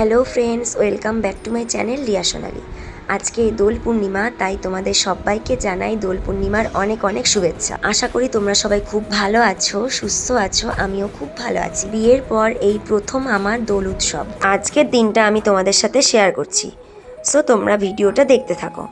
Hello friends, welcome back to my channel Riya Sonali. আজকে দোল পূর্ণিমা, তাই তোমাদের সবাইকে জানাই দোল পূর্ণিমার অনেক অনেক শুভেচ্ছা। আশা করি তোমরা সবাই খুব ভালো আছো, সুস্থ আছো। আমিও খুব ভালো আছি। বিয়ের পর এই প্রথম আমার দোল উৎসব। আজকের দিনটা আমি তোমাদের সাথে শেয়ার করছি, সো তোমরা ভিডিওটা দেখতে থাকো।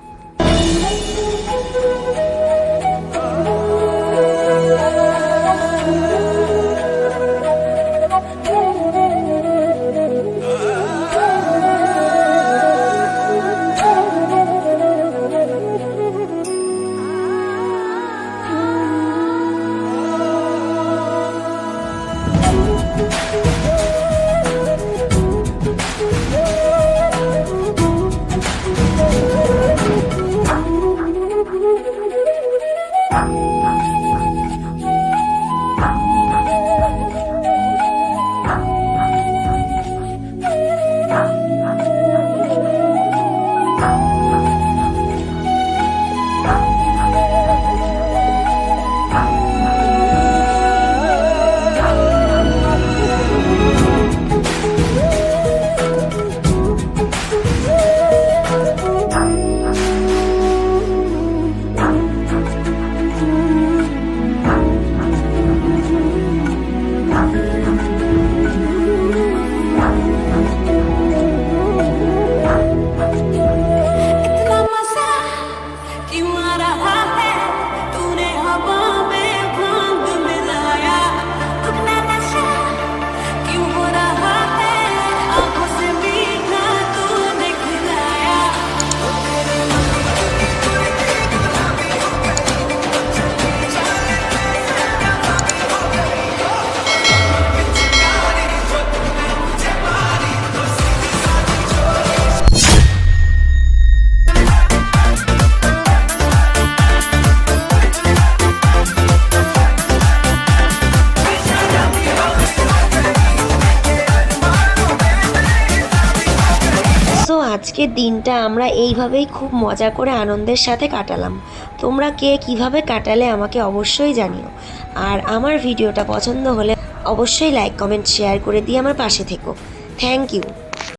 আজকের দিনটা আমরা এইভাবেই খুব মজা করে আনন্দের সাথে কাটালাম। তোমরা কে কিভাবে কাটালে আমাকে অবশ্যই জানিও। আর আমার ভিডিওটা পছন্দ হলে অবশ্যই লাইক, কমেন্ট, শেয়ার করে দিয়ে আমার পাশে থেকো। Thank you.